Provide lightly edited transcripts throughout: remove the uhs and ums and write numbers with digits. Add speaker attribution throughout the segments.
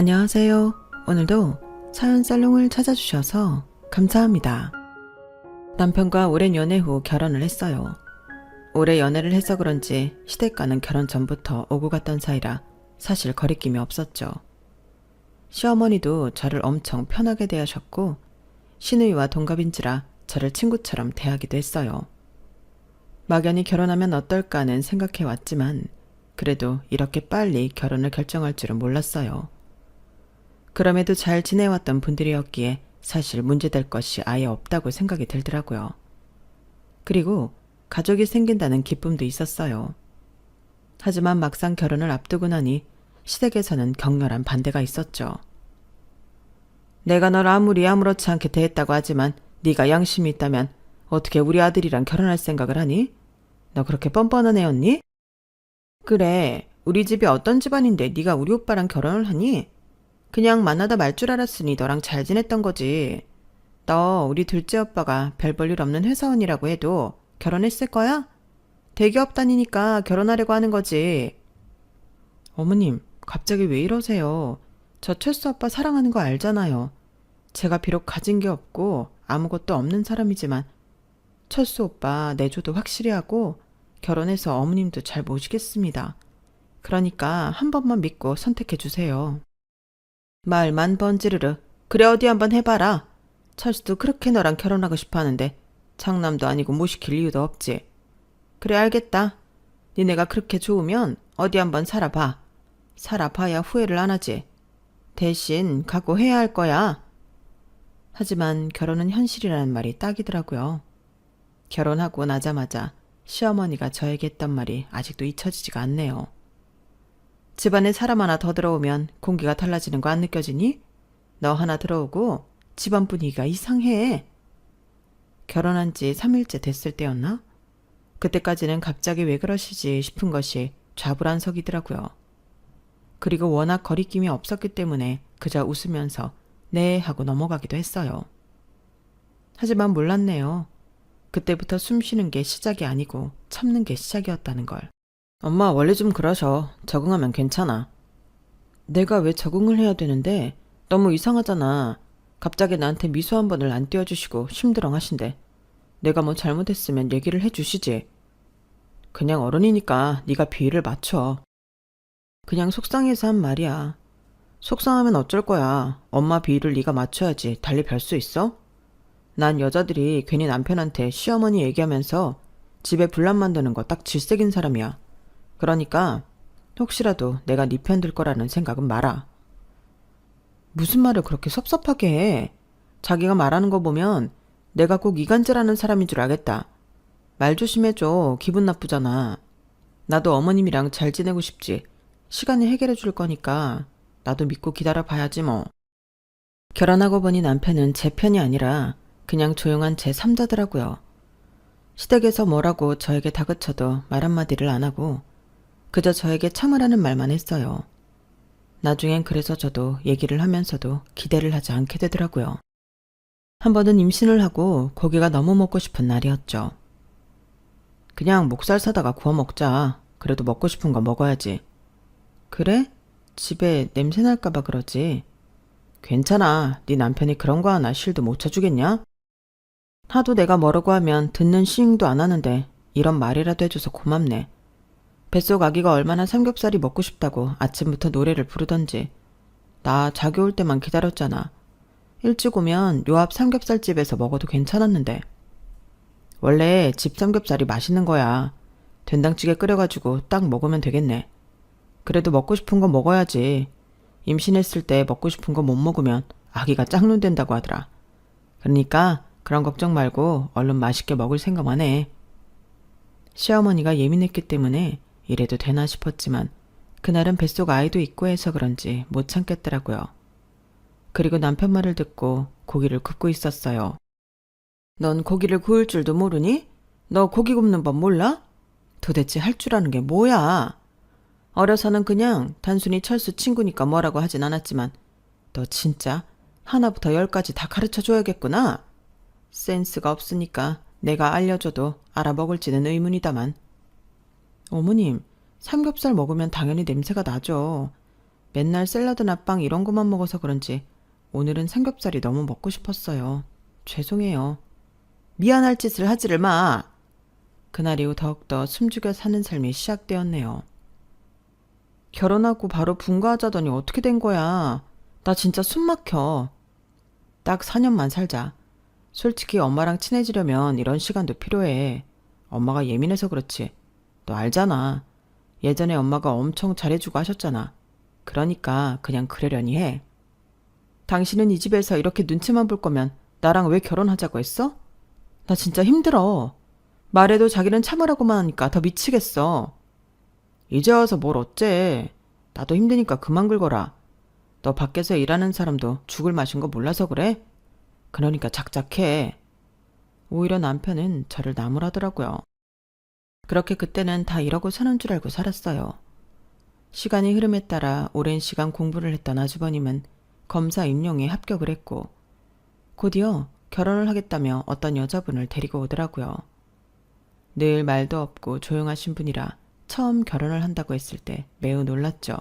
Speaker 1: 안녕하세요. 오늘도 사연 살롱을 찾아주셔서 감사합니다. 남편과 오랜 연애 후 결혼을 했어요. 오래 연애를 해서 그런지 시댁과는 결혼 전부터 오고 갔던 사이라 사실 거리낌이 없었죠. 시어머니도 저를 엄청 편하게 대하셨고 시누이와 동갑인지라 저를 친구처럼 대하기도 했어요. 막연히 결혼하면 어떨까는 생각해왔지만 그래도 이렇게 빨리 결혼을 결정할 줄은 몰랐어요. 그럼에도 잘 지내왔던 분들이었기에 사실 문제될 것이 아예 없다고 생각이 들더라고요. 그리고 가족이 생긴다는 기쁨도 있었어요. 하지만 막상 결혼을 앞두고 나니 시댁에서는 격렬한 반대가 있었죠. 내가 널 아무리 아무렇지 않게 대했다고 하지만 네가 양심이 있다면 어떻게 우리 아들이랑 결혼할 생각을 하니? 너 그렇게 뻔뻔한 애였니? 그래, 우리 집이 어떤 집안인데 네가 우리 오빠랑 결혼을 하니? 그냥 만나다 말 줄 알았으니 너랑 잘 지냈던 거지. 너 우리 둘째 오빠가 별 볼 일 없는 회사원이라고 해도 결혼했을 거야? 대기업 다니니까 결혼하려고 하는 거지. 어머님, 갑자기 왜 이러세요? 저 철수 오빠 사랑하는 거 알잖아요. 제가 비록 가진 게 없고 아무것도 없는 사람이지만 철수 오빠 내조도 확실히 하고 결혼해서 어머님도 잘 모시겠습니다. 그러니까 한 번만 믿고 선택해 주세요. 말만 번지르르. 그래 어디 한번 해봐라. 철수도 그렇게 너랑 결혼하고 싶어 하는데 장남도 아니고 모시킬 이유도 없지. 그래 알겠다. 니네가 그렇게 좋으면 어디 한번 살아봐. 살아봐야 후회를 안 하지. 대신 각오해야 할 거야. 하지만 결혼은 현실이라는 말이 딱이더라고요. 결혼하고 나자마자 시어머니가 저에게 했던 말이 아직도 잊혀지지가 않네요. 집안에 사람 하나 더 들어오면 공기가 달라지는 거 안 느껴지니? 너 하나 들어오고 집안 분위기가 이상해. 결혼한 지 3일째 됐을 때였나? 그때까지는 갑자기 왜 그러시지 싶은 것이 좌불안석이더라고요. 그리고 워낙 거리낌이 없었기 때문에 그저 웃으면서 네 하고 넘어가기도 했어요. 하지만 몰랐네요. 그때부터 숨 쉬는 게 시작이 아니고 참는 게 시작이었다는 걸. 엄마 원래 좀 그러셔. 적응하면 괜찮아. 내가 왜 적응을 해야 되는데? 너무 이상하잖아. 갑자기 나한테 미소 한 번을 안 띄워주시고 심드렁 하신대. 내가 뭐 잘못했으면 얘기를 해주시지. 그냥 어른이니까 네가 비위를 맞춰. 그냥 속상해서 한 말이야. 속상하면 어쩔 거야. 엄마 비위를 네가 맞춰야지 달리 별 수 있어? 난 여자들이 괜히 남편한테 시어머니 얘기하면서 집에 분란 만드는 거 딱 질색인 사람이야. 그러니까 혹시라도 내가 네 편 들 거라는 생각은 마라. 무슨 말을 그렇게 섭섭하게 해. 자기가 말하는 거 보면 내가 꼭 이간질하는 사람인 줄 알겠다. 말 조심해줘. 기분 나쁘잖아. 나도 어머님이랑 잘 지내고 싶지. 시간이 해결해 줄 거니까 나도 믿고 기다려 봐야지 뭐. 결혼하고 보니 남편은 제 편이 아니라 그냥 조용한 제 3자더라고요. 시댁에서 뭐라고 저에게 다그쳐도 말 한마디를 안 하고 그저 저에게 참으라는 말만 했어요. 나중엔 그래서 저도 얘기를 하면서도 기대를 하지 않게 되더라고요. 한 번은 임신을 하고 고기가 너무 먹고 싶은 날이었죠. 그냥 목살 사다가 구워 먹자. 그래도 먹고 싶은 거 먹어야지. 그래? 집에 냄새 날까봐 그러지. 괜찮아. 네 남편이 그런 거 하나 실도 못 쳐주겠냐? 하도 내가 뭐라고 하면 듣는 시잉도 안 하는데 이런 말이라도 해줘서 고맙네. 뱃속 아기가 얼마나 삼겹살이 먹고 싶다고 아침부터 노래를 부르던지. 나 자기 올 때만 기다렸잖아. 일찍 오면 요 앞 삼겹살집에서 먹어도 괜찮았는데. 원래 집 삼겹살이 맛있는 거야. 된장찌개 끓여가지고 딱 먹으면 되겠네. 그래도 먹고 싶은 거 먹어야지. 임신했을 때 먹고 싶은 거 못 먹으면 아기가 짝눈 된다고 하더라. 그러니까 그런 걱정 말고 얼른 맛있게 먹을 생각만 해. 시어머니가 예민했기 때문에 이래도 되나 싶었지만 그날은 뱃속 아이도 있고 해서 그런지 못 참겠더라고요. 그리고 남편 말을 듣고 고기를 굽고 있었어요. 넌 고기를 구울 줄도 모르니? 너 고기 굽는 법 몰라? 도대체 할 줄 아는 게 뭐야? 어려서는 그냥 단순히 철수 친구니까 뭐라고 하진 않았지만 너 진짜 하나부터 10까지 다 가르쳐줘야겠구나. 센스가 없으니까 내가 알려줘도 알아먹을지는 의문이다만. 어머님, 삼겹살 먹으면 당연히 냄새가 나죠. 맨날 샐러드나 빵 이런 것만 먹어서 그런지 오늘은 삼겹살이 너무 먹고 싶었어요. 죄송해요. 미안할 짓을 하지를 마. 그날 이후 더욱더 숨죽여 사는 삶이 시작되었네요. 결혼하고 바로 분가하자더니 어떻게 된 거야. 나 진짜 숨 막혀. 딱 4년만 살자. 솔직히 엄마랑 친해지려면 이런 시간도 필요해. 엄마가 예민해서 그렇지. 너 알잖아. 예전에 엄마가 엄청 잘해주고 하셨잖아. 그러니까 그냥 그러려니 해. 당신은 이 집에서 이렇게 눈치만 볼 거면 나랑 왜 결혼하자고 했어? 나 진짜 힘들어. 말해도 자기는 참으라고만 하니까 더 미치겠어. 이제 와서 뭘 어째. 나도 힘드니까 그만 긁어라. 너 밖에서 일하는 사람도 죽을 맛인 거 몰라서 그래? 그러니까 작작해. 오히려 남편은 저를 나무라더라고요. 그렇게 그때는 다 이러고 사는 줄 알고 살았어요. 시간이 흐름에 따라 오랜 시간 공부를 했던 아주버님은 검사 임용에 합격을 했고 곧이어 결혼을 하겠다며 어떤 여자분을 데리고 오더라고요. 늘 말도 없고 조용하신 분이라 처음 결혼을 한다고 했을 때 매우 놀랐죠.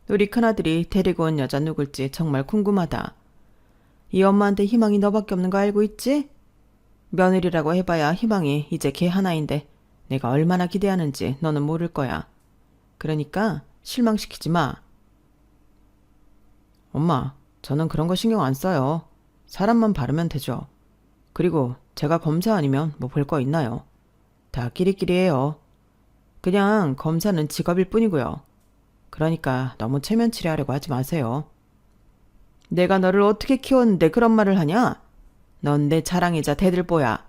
Speaker 1: 우리 큰아들이 데리고 온 여자 누굴지 정말 궁금하다. 이 엄마한테 희망이 너밖에 없는 거 알고 있지? 며느리라고 해봐야 희망이 이제 걔 하나인데 내가 얼마나 기대하는지 너는 모를 거야. 그러니까 실망시키지 마. 엄마, 저는 그런 거 신경 안 써요. 사람만 바르면 되죠. 그리고 제가 검사 아니면 뭐 볼 거 있나요? 다 끼리끼리해요. 그냥 검사는 직업일 뿐이고요. 그러니까 너무 체면치레하려고 하지 마세요. 내가 너를 어떻게 키웠는데 그런 말을 하냐? 넌 내 자랑이자 대들보야.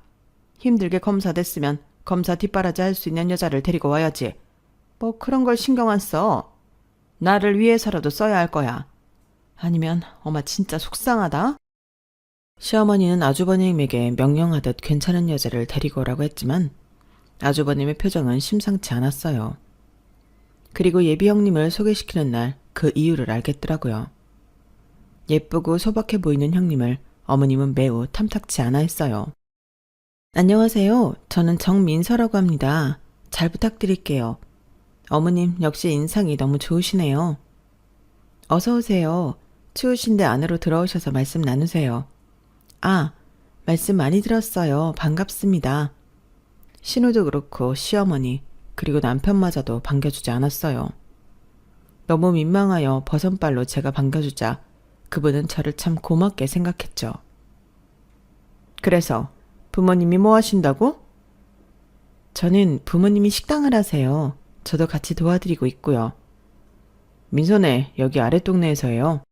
Speaker 1: 힘들게 검사됐으면 검사 뒷바라지 할 수 있는 여자를 데리고 와야지. 뭐 그런 걸 신경 안 써. 나를 위해서라도 써야 할 거야. 아니면 엄마 진짜 속상하다. 시어머니는 아주버님에게 명령하듯 괜찮은 여자를 데리고 오라고 했지만 아주버님의 표정은 심상치 않았어요. 그리고 예비 형님을 소개시키는 날 그 이유를 알겠더라고요. 예쁘고 소박해 보이는 형님을 어머님은 매우 탐탁치 않아 했어요. 안녕하세요. 저는 정민서라고 합니다. 잘 부탁드릴게요. 어머님 역시 인상이 너무 좋으시네요. 어서 오세요. 추우신데 안으로 들어오셔서 말씀 나누세요. 아, 말씀 많이 들었어요. 반갑습니다. 신우도 그렇고 시어머니 그리고 남편마저도 반겨주지 않았어요. 너무 민망하여 버선발로 제가 반겨주자 그분은 저를 참 고맙게 생각했죠. 그래서 부모님이 뭐 하신다고? 저는 부모님이 식당을 하세요. 저도 같이 도와드리고 있고요. 민선애 여기 아랫동네에서예요.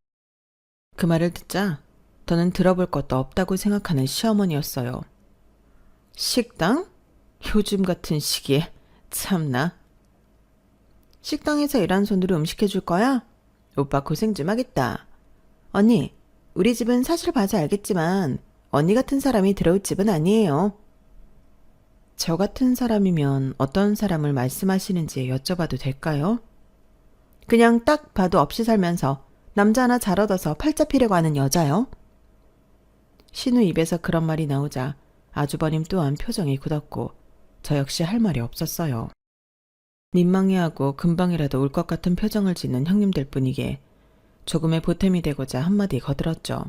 Speaker 1: 그 말을 듣자 저는 들어볼 것도 없다고 생각하는 시어머니였어요. 식당? 요즘 같은 시기에 참나. 식당에서 일한 손으로 음식 해줄 거야? 오빠 고생 좀 하겠다. 언니, 우리 집은 사실 봐서 알겠지만 언니 같은 사람이 들어올 집은 아니에요. 저 같은 사람이면 어떤 사람을 말씀하시는지 여쭤봐도 될까요? 그냥 딱 봐도 없이 살면서 남자 하나 잘 얻어서 팔 잡히려고 하는 여자요? 신우 입에서 그런 말이 나오자 아주버님 또한 표정이 굳었고 저 역시 할 말이 없었어요. 민망해하고 금방이라도 울 것 같은 표정을 짓는 형님들 뿐이기에 조금의 보탬이 되고자 한마디 거들었죠.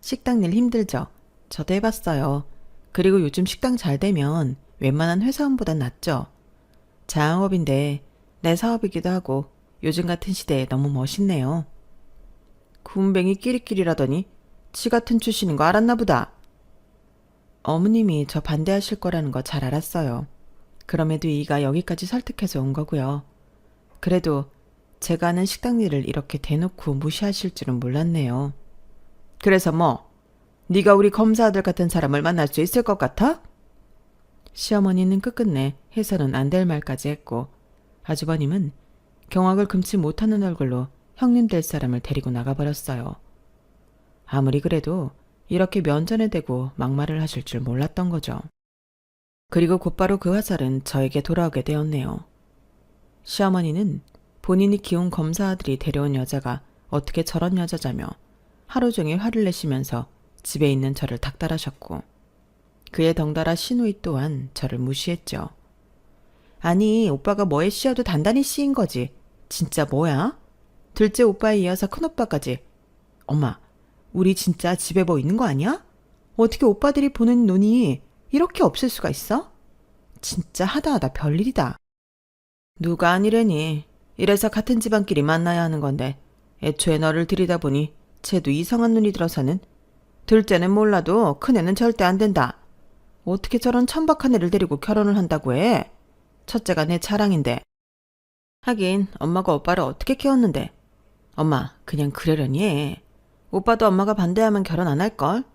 Speaker 1: 식당 일 힘들죠? 저도 해봤어요. 그리고 요즘 식당 잘 되면 웬만한 회사원보단 낫죠. 자영업인데 내 사업이기도 하고 요즘 같은 시대에 너무 멋있네요. 군뱅이 끼리끼리라더니 지 같은 출신인 거 알았나 보다. 어머님이 저 반대하실 거라는 거 잘 알았어요. 그럼에도 이가 여기까지 설득해서 온 거고요. 그래도 제가 하는 식당 일을 이렇게 대놓고 무시하실 줄은 몰랐네요. 그래서 뭐? 네가 우리 검사 아들 같은 사람을 만날 수 있을 것 같아? 시어머니는 끝끝내 해서는 안 될 말까지 했고 아주버님은 경악을 금치 못하는 얼굴로 형님 될 사람을 데리고 나가버렸어요. 아무리 그래도 이렇게 면전에 대고 막말을 하실 줄 몰랐던 거죠. 그리고 곧바로 그 화살은 저에게 돌아오게 되었네요. 시어머니는 본인이 키운 검사 아들이 데려온 여자가 어떻게 저런 여자자며 하루 종일 화를 내시면서 집에 있는 저를 닥달하셨고 그에 덩달아 시누이 또한 저를 무시했죠. 아니 오빠가 뭐에 씌어도 단단히 씌인 거지. 진짜 뭐야? 둘째 오빠에 이어서 큰오빠까지. 엄마, 우리 진짜 집에 뭐 있는 거 아니야? 어떻게 오빠들이 보는 눈이 이렇게 없을 수가 있어? 진짜 하다하다 별일이다. 누가 아니래니. 이래서 같은 집안끼리 만나야 하는 건데 애초에 너를 들이다보니 쟤도 이상한 눈이 들어서는. 둘째는 몰라도 큰애는 절대 안 된다. 어떻게 저런 천박한 애를 데리고 결혼을 한다고 해? 첫째가 내 자랑인데. 하긴 엄마가 오빠를 어떻게 키웠는데. 엄마 그냥 그러려니 해. 오빠도 엄마가 반대하면 결혼 안 할걸?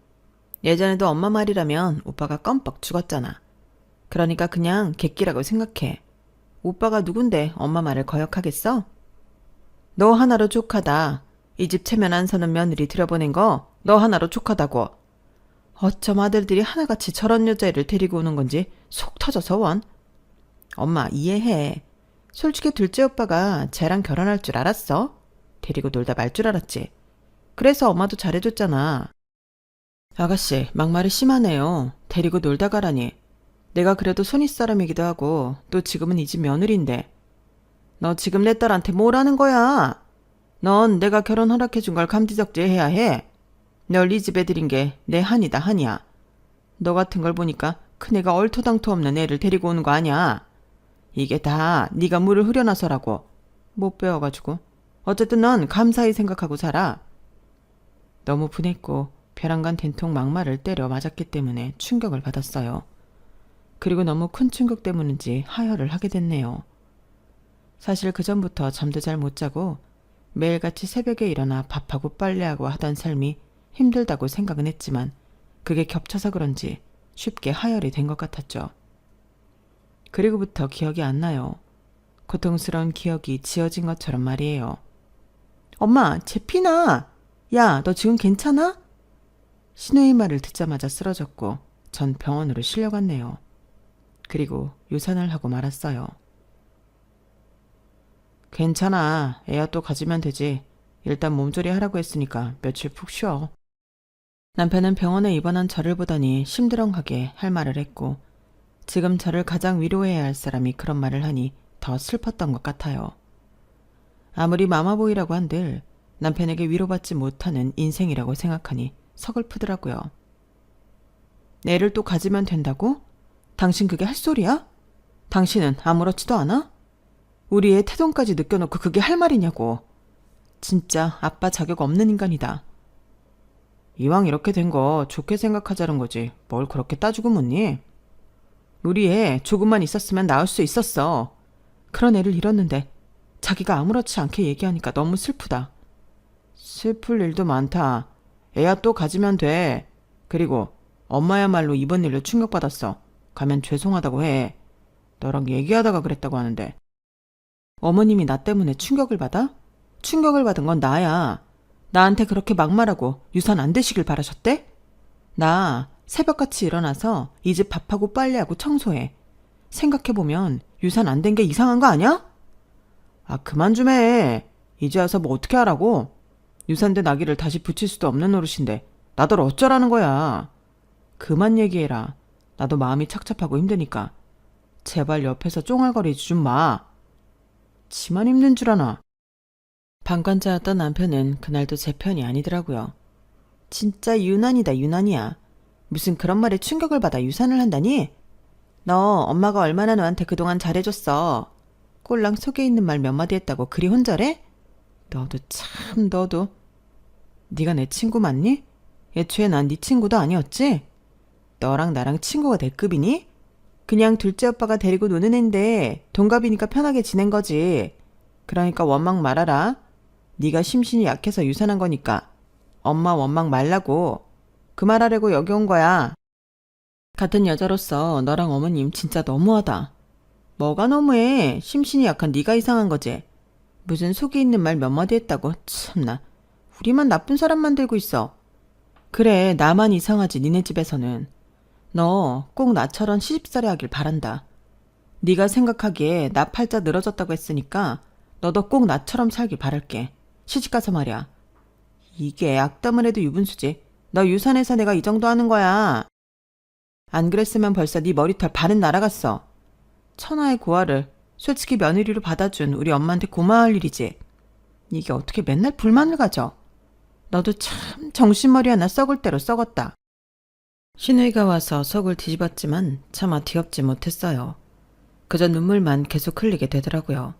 Speaker 1: 예전에도 엄마 말이라면 오빠가 껌뻑 죽었잖아. 그러니까 그냥 객기라고 생각해. 오빠가 누군데 엄마 말을 거역하겠어? 너 하나로 족하다. 이 집 체면 안 서는 며느리 들여보낸 거 너 하나로 족하다고. 어쩜 아들들이 하나같이 저런 여자애를 데리고 오는 건지 속 터져서 원. 엄마 이해해. 솔직히 둘째 오빠가 쟤랑 결혼할 줄 알았어? 데리고 놀다 말 줄 알았지. 그래서 엄마도 잘해줬잖아. 아가씨 막말이 심하네요. 데리고 놀다 가라니. 내가 그래도 손윗 사람이기도 하고 또 지금은 이 집 며느리인데. 너 지금 내 딸한테 뭘 하는 거야? 넌 내가 결혼 허락해준 걸 감지적지해야 해. 널 이 집에 들인 게 내 한이다 한이야. 너 같은 걸 보니까 큰애가 얼토당토 없는 애를 데리고 오는 거 아니야. 이게 다 네가 물을 흐려놔서라고. 못 배워가지고. 어쨌든 넌 감사히 생각하고 살아. 너무 분했고 벼랑간 된통 막말을 때려 맞았기 때문에 충격을 받았어요. 그리고 너무 큰 충격 때문인지 하혈을 하게 됐네요. 사실 그전부터 잠도 잘 못 자고 매일같이 새벽에 일어나 밥하고 빨래하고 하던 삶이 힘들다고 생각은 했지만 그게 겹쳐서 그런지 쉽게 하혈이 된 것 같았죠. 그리고부터 기억이 안 나요. 고통스러운 기억이 지어진 것처럼 말이에요. 엄마, 쟤 피나. 야, 너 지금 괜찮아? 신우의 말을 듣자마자 쓰러졌고 전 병원으로 실려갔네요. 그리고 유산을 하고 말았어요. 괜찮아. 애야 또 가지면 되지. 일단 몸조리 하라고 했으니까 며칠 푹 쉬어. 남편은 병원에 입원한 저를 보더니 심드렁하게 할 말을 했고 지금 저를 가장 위로해야 할 사람이 그런 말을 하니 더 슬펐던 것 같아요. 아무리 마마보이라고 한들 남편에게 위로받지 못하는 인생이라고 생각하니 서글프더라고요. 애를 또 가지면 된다고? 당신 그게 할 소리야? 당신은 아무렇지도 않아? 우리 애 태동까지 느껴놓고 그게 할 말이냐고. 진짜 아빠 자격 없는 인간이다. 이왕 이렇게 된 거 좋게 생각하자는 거지 뭘 그렇게 따지고 묻니? 우리 애 조금만 있었으면 나을 수 있었어. 그런 애를 잃었는데 자기가 아무렇지 않게 얘기하니까 너무 슬프다. 슬플 일도 많다. 애야 또 가지면 돼. 그리고 엄마야말로 이번 일로 충격받았어. 가면 죄송하다고 해. 너랑 얘기하다가 그랬다고 하는데. 어머님이 나 때문에 충격을 받아? 충격을 받은 건 나야. 나한테 그렇게 막말하고 유산 안 되시길 바라셨대? 나 새벽같이 일어나서 이 집 밥하고 빨래하고 청소해. 생각해보면 유산 안 된 게 이상한 거 아니야? 아 그만 좀 해. 이제 와서 뭐 어떻게 하라고? 유산된 아기를 다시 붙일 수도 없는 노릇인데 나들 어쩌라는 거야. 그만 얘기해라. 나도 마음이 착잡하고 힘드니까. 제발 옆에서 쫑알거리지 좀 마. 지만 힘든 줄 아나. 방관자였던 남편은 그날도 제 편이 아니더라고요. 진짜 유난이다 유난이야. 무슨 그런 말에 충격을 받아 유산을 한다니? 너 엄마가 얼마나 너한테 그동안 잘해줬어. 꼴랑 속에 있는 말 몇 마디 했다고 그리 혼절해? 너도 참 너도. 네가 내 친구 맞니? 애초에 난 네 친구도 아니었지? 너랑 나랑 친구가 될 급이니? 그냥 둘째 오빠가 데리고 노는 앤데 동갑이니까 편하게 지낸 거지. 그러니까 원망 말아라. 네가 심신이 약해서 유산한 거니까 엄마 원망 말라고. 그 말하려고 여기 온 거야. 같은 여자로서 너랑 어머님 진짜 너무하다. 뭐가 너무해. 심신이 약한 네가 이상한 거지. 무슨 속에 있는 말 몇 마디 했다고. 참나. 우리만 나쁜 사람 만들고 있어. 그래 나만 이상하지 니네 집에서는. 너 꼭 나처럼 시집살이 하길 바란다. 네가 생각하기에 나 팔자 늘어졌다고 했으니까 너도 꼭 나처럼 살길 바랄게. 시집가서 말이야. 이게 악담을 해도 유분수지. 너 유산해서 내가 이 정도 하는 거야. 안 그랬으면 벌써 네 머리털 반은 날아갔어. 천하의 고아를 솔직히 며느리로 받아준 우리 엄마한테 고마워할 일이지. 이게 어떻게 맨날 불만을 가져? 너도 참 정신머리 하나 썩을 대로 썩었다. 신우이가 와서 속을 뒤집었지만 차마 뒤엎지 못했어요. 그저 눈물만 계속 흘리게 되더라고요.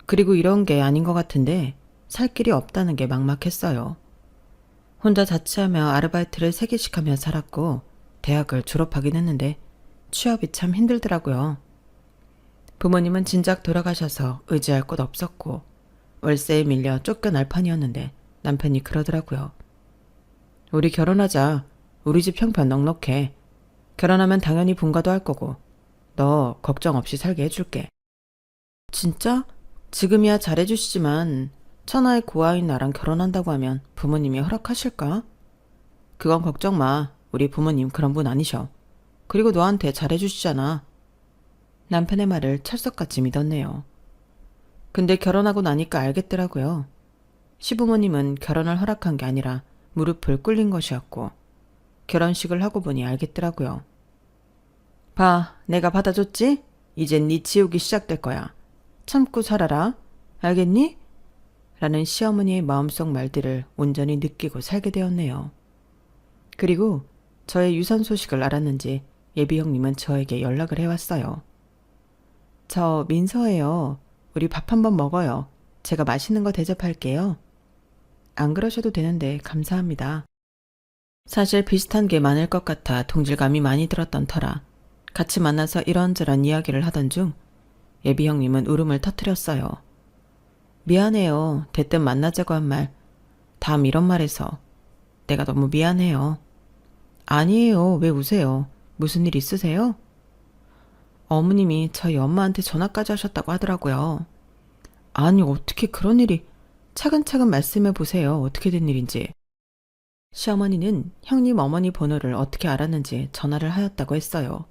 Speaker 1: 그리고 이런 게 아닌 것 같은데 살 길이 없다는 게 막막했어요. 혼자 자취하며 아르바이트를 3개씩 하며 살았고 대학을 졸업하긴 했는데 취업이 참 힘들더라고요. 부모님은 진작 돌아가셔서 의지할 곳 없었고 월세에 밀려 쫓겨날 판이었는데 남편이 그러더라고요. 우리 결혼하자. 우리 집 형편 넉넉해. 결혼하면 당연히 분가도 할 거고 너 걱정 없이 살게 해줄게. 진짜? 지금이야 잘해주시지만 천하의 고아인 나랑 결혼한다고 하면 부모님이 허락하실까? 그건 걱정 마. 우리 부모님 그런 분 아니셔. 그리고 너한테 잘해주시잖아. 남편의 말을 철석같이 믿었네요. 근데 결혼하고 나니까 알겠더라고요. 시부모님은 결혼을 허락한 게 아니라 무릎을 꿇린 것이었고 결혼식을 하고 보니 알겠더라고요. 봐, 내가 받아줬지? 이젠 네 지옥이 시작될 거야. 참고 살아라. 알겠니? 라는 시어머니의 마음속 말들을 온전히 느끼고 살게 되었네요. 그리고 저의 유산 소식을 알았는지 예비 형님은 저에게 연락을 해왔어요. 저 민서예요. 우리 밥 한번 먹어요. 제가 맛있는 거 대접할게요. 안 그러셔도 되는데 감사합니다. 사실 비슷한 게 많을 것 같아 동질감이 많이 들었던 터라 같이 만나서 이런저런 이야기를 하던 중 예비 형님은 울음을 터뜨렸어요. 미안해요. 대뜸 만나자고 한 말 다음 이런 말해서 내가 너무 미안해요. 아니에요. 왜 우세요? 무슨 일 있으세요? 어머님이 저희 엄마한테 전화까지 하셨다고 하더라고요. 아니 어떻게 그런 일이 차근차근 말씀해 보세요. 어떻게 된 일인지. 시어머니는 형님 어머니 번호를 어떻게 알았는지 전화를 하였다고 했어요.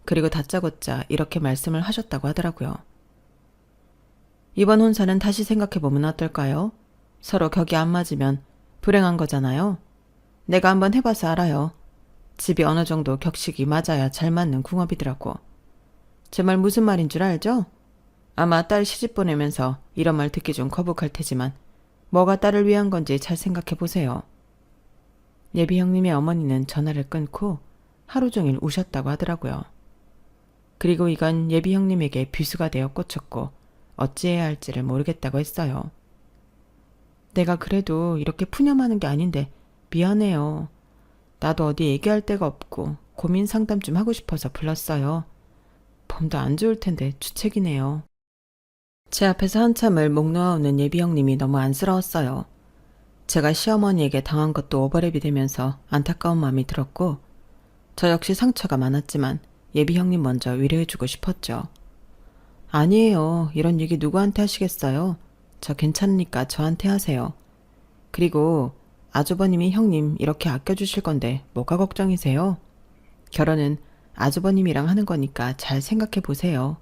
Speaker 1: 그리고 다짜고짜 이렇게 말씀을 하셨다고 하더라고요. 이번 혼사는 다시 생각해보면 어떨까요? 서로 격이 안 맞으면 불행한 거잖아요. 내가 한번 해봐서 알아요. 집이 어느 정도 격식이 맞아야 잘 맞는 궁합이더라고. 제 말 무슨 말인 줄 알죠? 아마 딸 시집 보내면서 이런 말 듣기 좀 거북할 테지만 뭐가 딸을 위한 건지 잘 생각해보세요. 예비 형님의 어머니는 전화를 끊고 하루 종일 우셨다고 하더라고요. 그리고 이건 예비 형님에게 비수가 되어 꽂혔고 어찌해야 할지를 모르겠다고 했어요. 내가 그래도 이렇게 푸념하는 게 아닌데 미안해요. 나도 어디 얘기할 데가 없고 고민 상담 좀 하고 싶어서 불렀어요. 몸도 안 좋을 텐데 주책이네요. 제 앞에서 한참을 목 놓아오는 예비 형님이 너무 안쓰러웠어요. 제가 시어머니에게 당한 것도 오버랩이 되면서 안타까운 마음이 들었고 저 역시 상처가 많았지만 예비 형님 먼저 위로해주고 싶었죠. 아니에요. 이런 얘기 누구한테 하시겠어요? 저 괜찮으니까 저한테 하세요. 그리고 아주버님이 형님 이렇게 아껴주실 건데 뭐가 걱정이세요? 결혼은 아주버님이랑 하는 거니까 잘 생각해 보세요.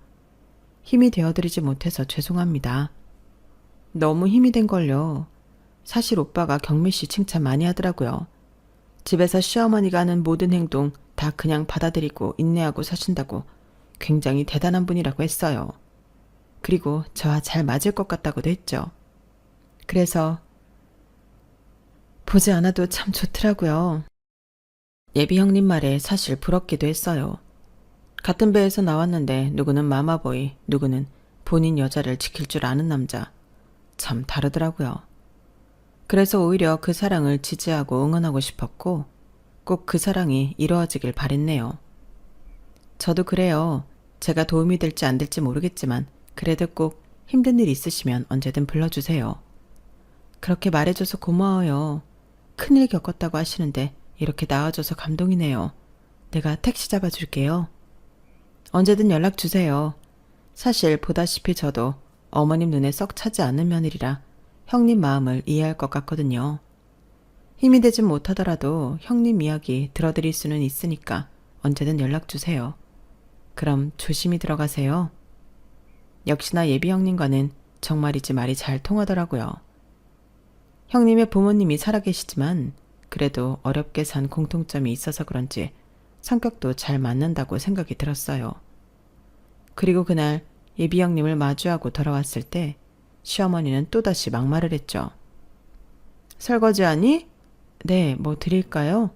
Speaker 1: 힘이 되어드리지 못해서 죄송합니다. 너무 힘이 된걸요. 사실 오빠가 경미 씨 칭찬 많이 하더라고요. 집에서 시어머니가 하는 모든 행동 다 그냥 받아들이고 인내하고 사신다고 굉장히 대단한 분이라고 했어요. 그리고 저와 잘 맞을 것 같다고도 했죠. 그래서 보지 않아도 참 좋더라고요. 예비 형님 말에 사실 부럽기도 했어요. 같은 배에서 나왔는데 누구는 마마보이, 누구는 본인 여자를 지킬 줄 아는 남자. 참 다르더라고요. 그래서 오히려 그 사랑을 지지하고 응원하고 싶었고 꼭 그 사랑이 이루어지길 바랬네요. 저도 그래요. 제가 도움이 될지 안 될지 모르겠지만 그래도 꼭 힘든 일 있으시면 언제든 불러주세요. 그렇게 말해줘서 고마워요. 큰일 겪었다고 하시는데 이렇게 나와줘서 감동이네요. 내가 택시 잡아줄게요. 언제든 연락 주세요. 사실 보다시피 저도 어머님 눈에 썩 차지 않는 며느리라 형님 마음을 이해할 것 같거든요. 힘이 되진 못하더라도 형님 이야기 들어드릴 수는 있으니까 언제든 연락 주세요. 그럼 조심히 들어가세요. 역시나 예비 형님과는 정말이지 말이 잘 통하더라고요. 형님의 부모님이 살아계시지만 그래도 어렵게 산 공통점이 있어서 그런지 성격도 잘 맞는다고 생각이 들었어요. 그리고 그날 예비 형님을 마주하고 돌아왔을 때 시어머니는 또다시 막말을 했죠. 설거지하니? 네, 뭐 드릴까요?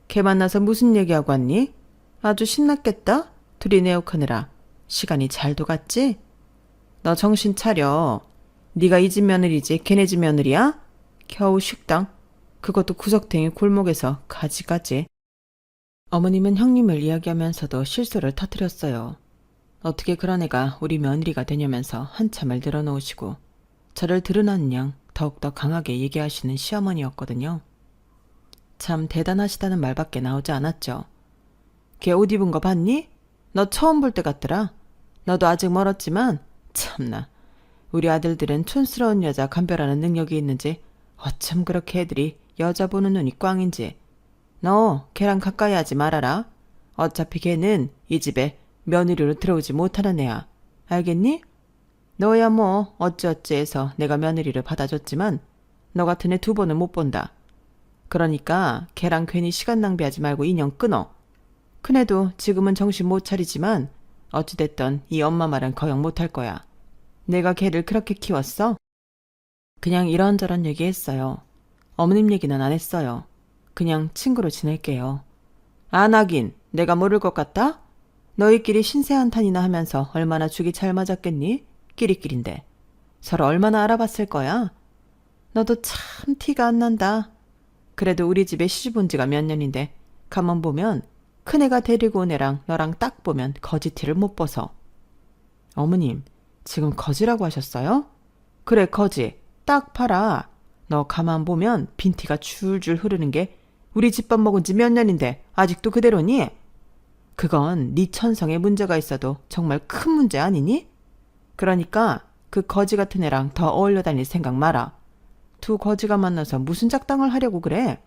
Speaker 1: 걔 만나서 무슨 얘기하고 왔니? 아주 신났겠다? 둘이 내욕하느라. 시간이 잘도 갔지? 너 정신 차려. 네가 이 집 며느리지 걔네 집 며느리야? 겨우 식당. 그것도 구석탱이 골목에서 가지가지. 어머님은 형님을 이야기하면서도 실수를 터뜨렸어요. 어떻게 그런 애가 우리 며느리가 되냐면서 한참을 늘어놓으시고 저를 드러나는 양 더욱더 강하게 얘기하시는 시어머니였거든요. 참 대단하시다는 말밖에 나오지 않았죠. 걔 옷 입은 거 봤니? 너 처음 볼 때 같더라. 너도 아직 멀었지만 참나. 우리 아들들은 촌스러운 여자 감별하는 능력이 있는지 어쩜 그렇게 애들이 여자 보는 눈이 꽝인지. 너 걔랑 가까이 하지 말아라. 어차피 걔는 이 집에 며느리로 들어오지 못하는 애야. 알겠니? 너야 뭐 어찌어찌 해서 내가 며느리를 받아줬지만 너 같은 애 두 번은 못 본다. 그러니까 걔랑 괜히 시간 낭비하지 말고 인연 끊어. 큰애도 지금은 정신 못 차리지만 어찌됐든 이 엄마 말은 거역 못할 거야. 내가 걔를 그렇게 키웠어? 그냥 이런저런 얘기했어요. 어머님 얘기는 안 했어요. 그냥 친구로 지낼게요. 안 하긴 내가 모를 것 같다? 너희끼리 신세 한탄이나 하면서 얼마나 죽이 잘 맞았겠니? 끼리끼린데. 서로 얼마나 알아봤을 거야? 너도 참 티가 안 난다. 그래도 우리 집에 시집 온 지가 몇 년인데 가만 보면 큰애가 데리고 온 애랑 너랑 딱 보면 거지 티를 못 벗어. 어머님, 지금 거지라고 하셨어요? 그래, 거지. 딱 봐라. 너 가만 보면 빈티가 줄줄 흐르는 게 우리 집밥 먹은 지 몇 년인데 아직도 그대로니? 그건 네 천성에 문제가 있어도 정말 큰 문제 아니니? 그러니까 그 거지 같은 애랑 더 어울려 다닐 생각 마라. 두 거지가 만나서 무슨 작당을 하려고 그래?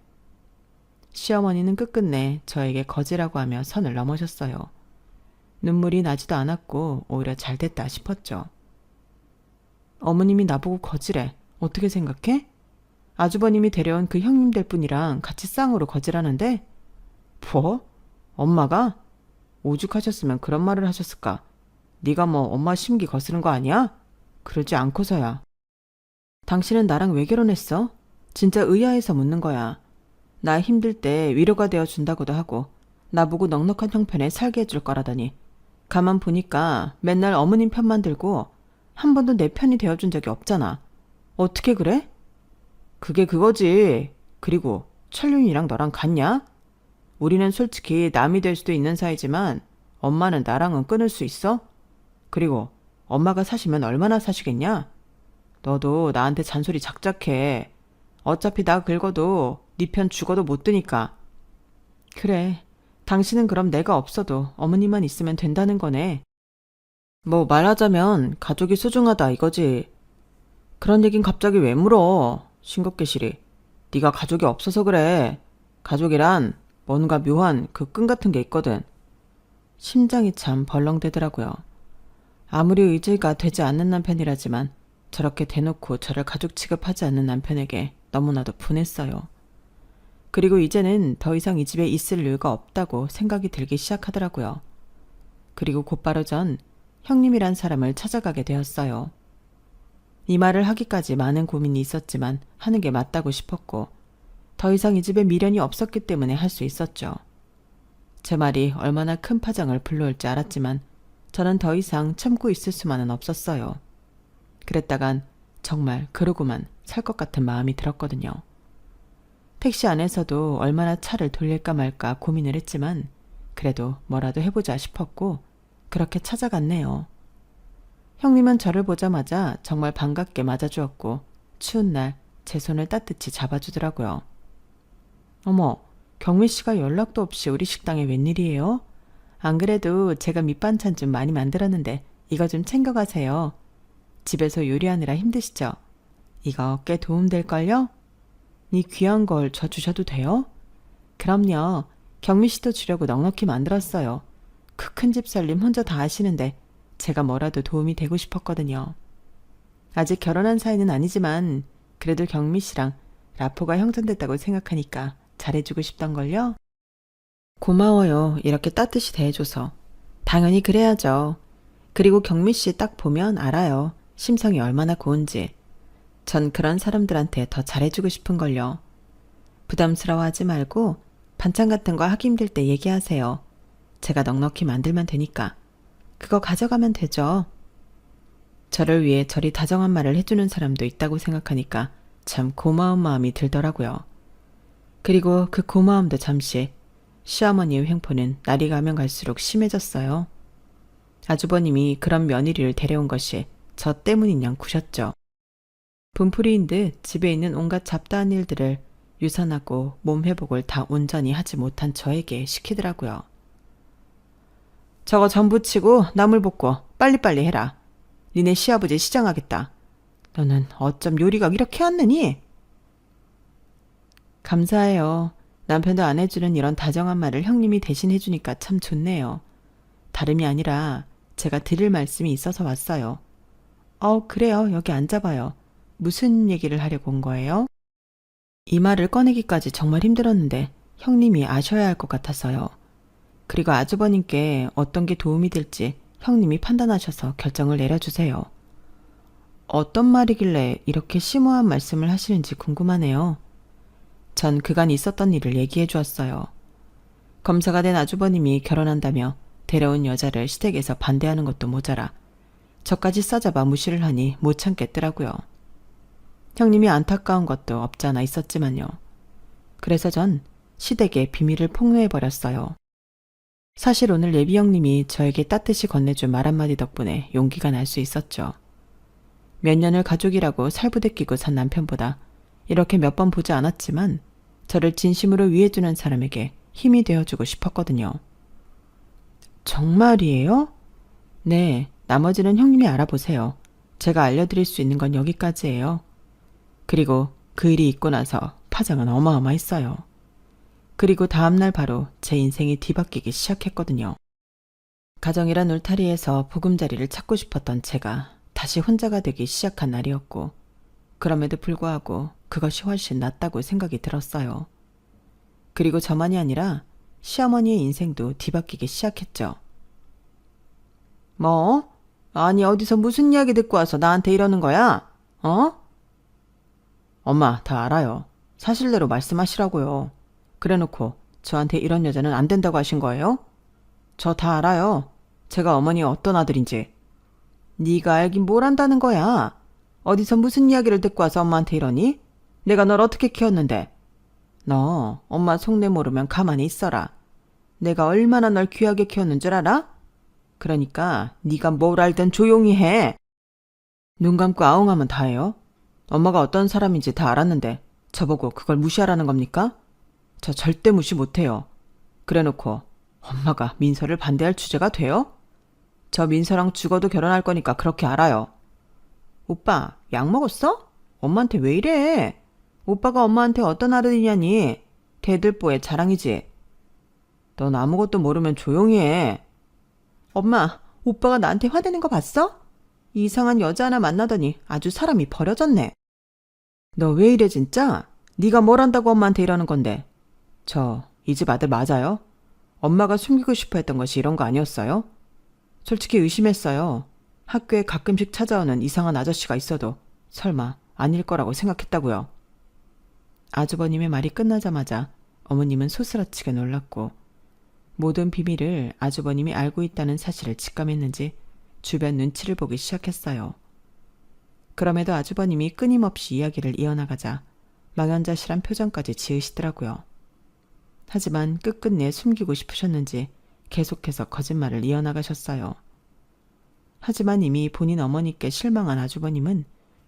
Speaker 1: 시어머니는 끝끝내 저에게 거지라고 하며 선을 넘으셨어요. 눈물이 나지도 않았고 오히려 잘됐다 싶었죠. 어머님이 나보고 거지래. 어떻게 생각해? 아주버님이 데려온 그 형님들 뿐이랑 같이 쌍으로 거지라는데? 뭐? 엄마가? 오죽하셨으면 그런 말을 하셨을까? 네가 뭐 엄마 심기 거스른 거 아니야? 그러지 않고서야. 당신은 나랑 왜 결혼했어? 진짜 의아해서 묻는 거야. 나 힘들 때 위로가 되어준다고도 하고 나보고 넉넉한 형편에 살게 해줄 거라더니 가만 보니까 맨날 어머님 편만 들고 한 번도 내 편이 되어준 적이 없잖아. 어떻게 그래? 그게 그거지. 그리고 철륜이랑 너랑 같냐? 우리는 솔직히 남이 될 수도 있는 사이지만 엄마는 나랑은 끊을 수 있어? 그리고 엄마가 사시면 얼마나 사시겠냐? 너도 나한테 잔소리 작작해. 어차피 나 긁어도 네 편 죽어도 못 드니까. 그래. 당신은 그럼 내가 없어도 어머니만 있으면 된다는 거네. 뭐 말하자면 가족이 소중하다 이거지. 그런 얘긴 갑자기 왜 물어? 싱겁게시리. 네가 가족이 없어서 그래. 가족이란 뭔가 묘한 그 끈 같은 게 있거든. 심장이 참 벌렁대더라고요. 아무리 의지가 되지 않는 남편이라지만 저렇게 대놓고 저를 가족 취급하지 않는 남편에게 너무나도 분했어요. 그리고 이제는 더 이상 이 집에 있을 이유가 없다고 생각이 들기 시작하더라고요. 그리고 곧바로 전 형님이란 사람을 찾아가게 되었어요. 이 말을 하기까지 많은 고민이 있었지만 하는 게 맞다고 싶었고 더 이상 이 집에 미련이 없었기 때문에 할 수 있었죠. 제 말이 얼마나 큰 파장을 불러올지 알았지만 저는 더 이상 참고 있을 수만은 없었어요. 그랬다간 정말 그러고만 살 것 같은 마음이 들었거든요. 택시 안에서도 얼마나 차를 돌릴까 말까 고민을 했지만 그래도 뭐라도 해보자 싶었고 그렇게 찾아갔네요. 형님은 저를 보자마자 정말 반갑게 맞아주었고 추운 날 제 손을 따뜻히 잡아주더라고요. 어머, 경미 씨가 연락도 없이 우리 식당에 웬일이에요? 안 그래도 제가 밑반찬 좀 많이 만들었는데 이거 좀 챙겨가세요. 집에서 요리하느라 힘드시죠? 이거 꽤 도움될걸요? 이 귀한 걸 저 주셔도 돼요? 그럼요. 경미 씨도 주려고 넉넉히 만들었어요. 그 큰 집 살림 혼자 다 하시는데 제가 뭐라도 도움이 되고 싶었거든요. 아직 결혼한 사이는 아니지만 그래도 경미 씨랑 라포가 형성됐다고 생각하니까 잘해주고 싶던걸요? 고마워요. 이렇게 따뜻이 대해줘서. 당연히 그래야죠. 그리고 경미 씨 딱 보면 알아요. 심성이 얼마나 고운지. 전 그런 사람들한테 더 잘해주고 싶은걸요. 부담스러워하지 말고 반찬 같은 거 하기 힘들 때 얘기하세요. 제가 넉넉히 만들면 되니까. 그거 가져가면 되죠. 저를 위해 저리 다정한 말을 해주는 사람도 있다고 생각하니까 참 고마운 마음이 들더라고요. 그리고 그 고마움도 잠시 시어머니의 횡포는 날이 가면 갈수록 심해졌어요. 아주버님이 그런 며느리를 데려온 것이 저 때문인 양 구셨죠. 분풀이인 듯 집에 있는 온갖 잡다한 일들을 유산하고 몸 회복을 다 온전히 하지 못한 저에게 시키더라고요. 저거 전 부치고 나물 볶고 빨리빨리 해라. 니네 시아버지 시장하겠다. 너는 어쩜 요리가 이렇게 안 느니? 감사해요. 남편도 안 해주는 이런 다정한 말을 형님이 대신 해주니까 참 좋네요. 다름이 아니라 제가 드릴 말씀이 있어서 왔어요. 그래요. 여기 앉아봐요. 무슨 얘기를 하려고 온 거예요? 이 말을 꺼내기까지 정말 힘들었는데 형님이 아셔야 할 것 같아서요. 그리고 아주버님께 어떤 게 도움이 될지 형님이 판단하셔서 결정을 내려주세요. 어떤 말이길래 이렇게 심오한 말씀을 하시는지 궁금하네요. 전 그간 있었던 일을 얘기해 주었어요. 검사가 된 아주버님이 결혼한다며 데려온 여자를 시댁에서 반대하는 것도 모자라 저까지 싸잡아 무시를 하니 못 참겠더라고요. 형님이 안타까운 것도 없지 않아 있었지만요. 그래서 전 시댁에 비밀을 폭로해버렸어요. 사실 오늘 예비 형님이 저에게 따뜻이 건네준 말 한마디 덕분에 용기가 날 수 있었죠. 몇 년을 가족이라고 살부대 끼고 산 남편보다 이렇게 몇 번 보지 않았지만 저를 진심으로 위해주는 사람에게 힘이 되어주고 싶었거든요. 정말이에요? 네, 나머지는 형님이 알아보세요. 제가 알려드릴 수 있는 건 여기까지예요. 그리고 그 일이 있고 나서 파장은 어마어마했어요. 그리고 다음날 바로 제 인생이 뒤바뀌기 시작했거든요. 가정이란 울타리에서 보금자리를 찾고 싶었던 제가 다시 혼자가 되기 시작한 날이었고 그럼에도 불구하고 그것이 훨씬 낫다고 생각이 들었어요. 그리고 저만이 아니라 시어머니의 인생도 뒤바뀌기 시작했죠. 뭐? 아니 어디서 무슨 이야기 듣고 와서 나한테 이러는 거야? 엄마 다 알아요. 사실대로 말씀하시라고요. 그래놓고 저한테 이런 여자는 안 된다고 하신 거예요? 저 다 알아요. 제가 어머니의 어떤 아들인지. 네가 알긴 뭘 안다는 거야. 어디서 무슨 이야기를 듣고 와서 엄마한테 이러니? 내가 널 어떻게 키웠는데? 너 엄마 속내 모르면 가만히 있어라. 내가 얼마나 널 귀하게 키웠는 줄 알아? 그러니까 네가 뭘 알든 조용히 해. 눈 감고 아웅하면 다해요. 엄마가 어떤 사람인지 다 알았는데 저보고 그걸 무시하라는 겁니까? 저 절대 무시 못해요. 그래놓고 엄마가 민서를 반대할 주제가 돼요? 저 민서랑 죽어도 결혼할 거니까 그렇게 알아요. 오빠, 약 먹었어? 엄마한테 왜 이래? 오빠가 엄마한테 어떤 아들이냐니? 대들보의 자랑이지. 넌 아무것도 모르면 조용히 해. 엄마, 오빠가 나한테 화내는 거 봤어? 이상한 여자 하나 만나더니 아주 사람이 버려졌네. 너 왜 이래 진짜? 네가 뭘 한다고 엄마한테 이러는 건데. 저 이 집 아들 맞아요? 엄마가 숨기고 싶어 했던 것이 이런 거 아니었어요? 솔직히 의심했어요. 학교에 가끔씩 찾아오는 이상한 아저씨가 있어도 설마 아닐 거라고 생각했다고요. 아주버님의 말이 끝나자마자 어머님은 소스라치게 놀랐고 모든 비밀을 아주버님이 알고 있다는 사실을 직감했는지 주변 눈치를 보기 시작했어요. 그럼에도 아주버님이 끊임없이 이야기를 이어나가자 망연자실한 표정까지 지으시더라고요. 하지만 끝끝내 숨기고 싶으셨는지 계속해서 거짓말을 이어나가셨어요. 하지만 이미 본인 어머니께 실망한 아주버님은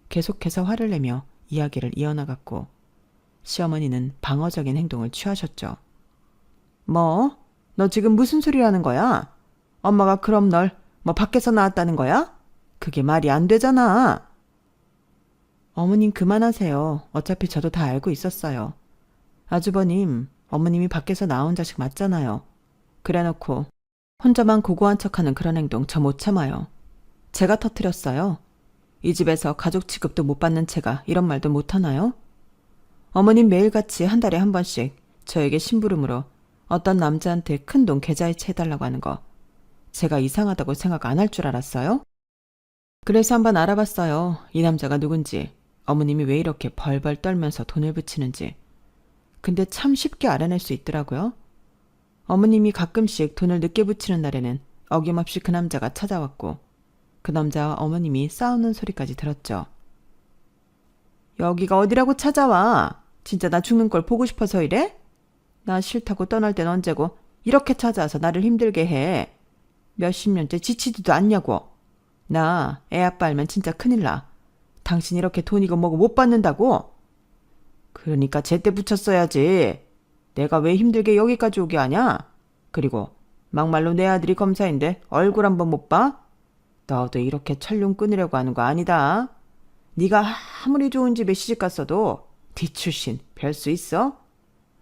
Speaker 1: 계속해서 화를 내며 이야기를 이어나갔고 시어머니는 방어적인 행동을 취하셨죠. 뭐? 너 지금 무슨 소리를 하는 거야? 엄마가 그럼 널 밖에서 나왔다는 거야? 그게 말이 안 되잖아. 어머님 그만하세요. 어차피 저도 다 알고 있었어요. 아주버님, 어머님이 밖에서 나온 자식 맞잖아요. 그래놓고 혼자만 고고한 척하는 그런 행동 저 못 참아요. 제가 터뜨렸어요. 이 집에서 가족 취급도 못 받는 제가 이런 말도 못하나요? 어머님 매일같이 한 달에 한 번씩 저에게 심부름으로 어떤 남자한테 큰돈 계좌이체 해달라고 하는 거 제가 이상하다고 생각 안 할 줄 알았어요? 그래서 한번 알아봤어요. 이 남자가 누군지, 어머님이 왜 이렇게 벌벌 떨면서 돈을 붙이는지. 근데 참 쉽게 알아낼 수 있더라고요. 어머님이 가끔씩 돈을 늦게 붙이는 날에는 어김없이 그 남자가 찾아왔고 그 남자와 어머님이 싸우는 소리까지 들었죠. 여기가 어디라고 찾아와? 진짜 나 죽는 걸 보고 싶어서 이래? 나 싫다고 떠날 땐 언제고 이렇게 찾아와서 나를 힘들게 해. 몇십 년째 지치지도 않냐고. 나 애 아빠 알면 진짜 큰일 나. 당신 이렇게 돈이고 뭐고 못 받는다고? 그러니까 제때 붙였어야지. 내가 왜 힘들게 여기까지 오게 하냐? 그리고 막말로 내 아들이 검사인데 얼굴 한번 못 봐? 너도 이렇게 철륜 끊으려고 하는 거 아니다. 네가 아무리 좋은 집에 시집갔어도 네 출신 별 수 있어?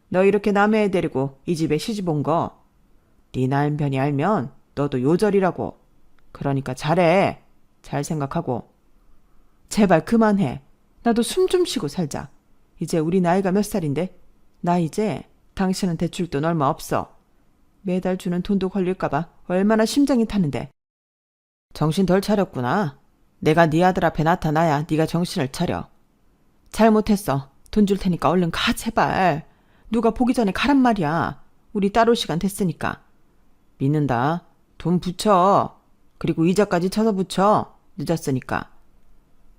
Speaker 1: 너 이렇게 남의 애 데리고 이 집에 시집 온 거. 네 남편이 알면 너도 요절이라고. 그러니까 잘해. 잘 생각하고. 제발 그만해. 나도 숨 좀 쉬고 살자. 이제 우리 나이가 몇 살인데? 나 이제 당신한테 줄 돈 얼마 없어. 매달 주는 돈도 걸릴까봐 얼마나 심장이 타는데. 정신 덜 차렸구나. 내가 네 아들 앞에 나타나야 네가 정신을 차려. 잘못했어. 돈 줄 테니까 얼른 가 제발. 누가 보기 전에 가란 말이야. 우리 따로 시간 됐으니까. 믿는다. 돈 붙여. 그리고 이자까지 쳐서 붙여. 늦었으니까.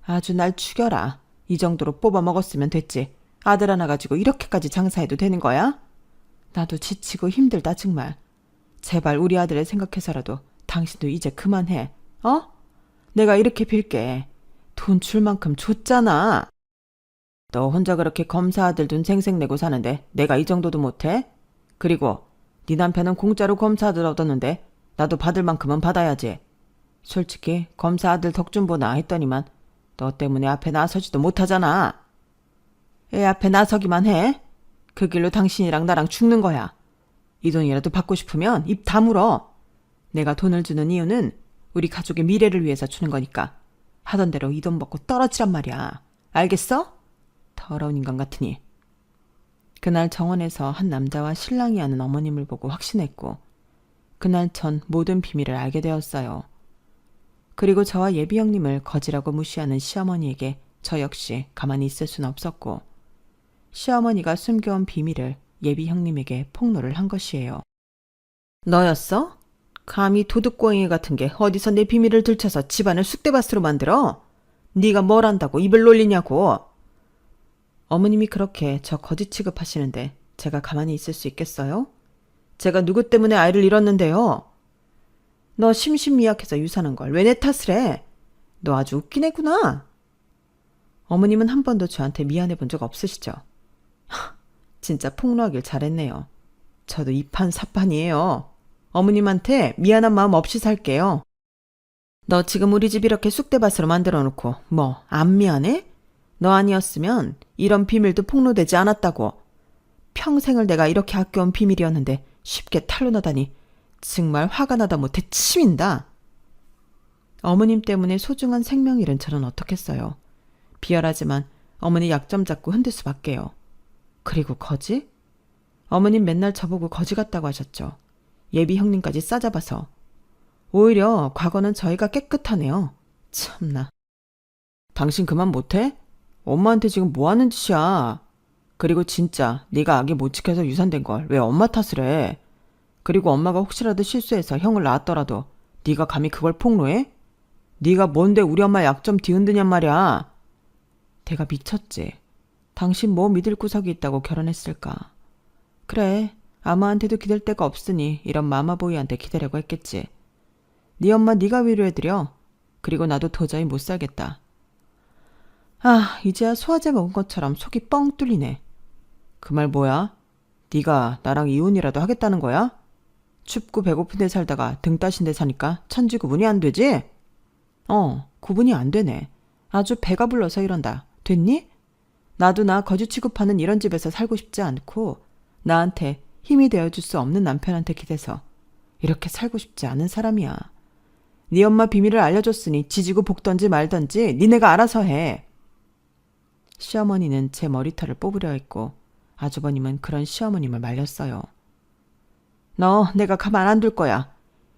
Speaker 1: 아주 날 죽여라. 이 정도로 뽑아 먹었으면 됐지. 아들 하나 가지고 이렇게까지 장사해도 되는 거야? 나도 지치고 힘들다 정말. 제발 우리 아들을 생각해서라도 당신도 이제 그만해. 어? 내가 이렇게 빌게. 돈 줄 만큼 줬잖아. 너 혼자 그렇게 검사 아들 돈 생색내고 사는데 내가 이 정도도 못해? 그리고 네 남편은 공짜로 검사 아들 얻었는데 나도 받을 만큼은 받아야지. 솔직히 검사 아들 덕 좀 보나 했더니만 너 때문에 앞에 나서지도 못하잖아. 애 앞에 나서기만 해. 그 길로 당신이랑 나랑 죽는 거야. 이 돈이라도 받고 싶으면 입 다물어. 내가 돈을 주는 이유는 우리 가족의 미래를 위해서 주는 거니까. 하던 대로 이 돈 먹고 떨어지란 말이야. 알겠어? 더러운 인간 같으니. 그날 정원에서 한 남자와 신랑이 하는 어머님을 보고 확신했고 그날 전 모든 비밀을 알게 되었어요. 그리고 저와 예비 형님을 거지라고 무시하는 시어머니에게 저 역시 가만히 있을 수는 없었고 시어머니가 숨겨온 비밀을 예비 형님에게 폭로를 한 것이에요. 너였어? 감히 도둑고잉이 같은 게 어디서 내 비밀을 들춰서 집안을 쑥대밭으로 만들어? 네가 뭘 안다고 입을 놀리냐고. 어머님이 그렇게 저 거지 취급하시는데 제가 가만히 있을 수 있겠어요? 제가 누구 때문에 아이를 잃었는데요? 너 심신미약해서 유산한 걸 왜 내 탓을 해? 너 아주 웃긴 애구나. 어머님은 한 번도 저한테 미안해 본 적 없으시죠? 진짜 폭로하길 잘했네요. 저도 이판사판이에요. 어머님한테 미안한 마음 없이 살게요. 너 지금 우리 집 이렇게 쑥대밭으로 만들어 놓고 뭐 안 미안해? 너 아니었으면 이런 비밀도 폭로되지 않았다고. 평생을 내가 이렇게 아껴온 비밀이었는데 쉽게 탄로나다니 정말 화가 나다 못해 치민다. 어머님 때문에 소중한 생명 잃은 저는 어떻겠어요. 비열하지만 어머니 약점 잡고 흔들 수밖에요. 그리고 거지? 어머님 맨날 저보고 거지 같다고 하셨죠. 예비 형님까지 싸잡아서. 오히려 과거는 저희가 깨끗하네요. 참나. 당신 그만 못해? 엄마한테 지금 뭐 하는 짓이야. 그리고 진짜 네가 아기 못 지켜서 유산된 걸 왜 엄마 탓을 해. 그리고 엄마가 혹시라도 실수해서 형을 낳았더라도 네가 감히 그걸 폭로해? 네가 뭔데 우리 엄마 약점 뒤흔드냔 말이야. 내가 미쳤지. 당신 뭐 믿을 구석이 있다고 결혼했을까. 그래, 아무한테도 기댈 데가 없으니 이런 마마보이한테 기대려고 했겠지. 네 엄마 네가 위로해드려. 그리고 나도 도저히 못 살겠다. 아, 이제야 소화제 먹은 것처럼 속이 뻥 뚫리네. 그 말 뭐야? 네가 나랑 이혼이라도 하겠다는 거야? 춥고 배고픈 데 살다가 등 따신 데 사니까 천지 구분이 안 되지? 구분이 안 되네. 아주 배가 불러서 이런다. 됐니? 나도 나 거지 취급하는 이런 집에서 살고 싶지 않고 나한테 힘이 되어줄 수 없는 남편한테 기대서 이렇게 살고 싶지 않은 사람이야. 네 엄마 비밀을 알려줬으니 지지고 볶던지 말던지 니네가 알아서 해. 시어머니는 제 머리털을 뽑으려 했고 아주버님은 그런 시어머님을 말렸어요. 너 내가 가만 안 둘 거야.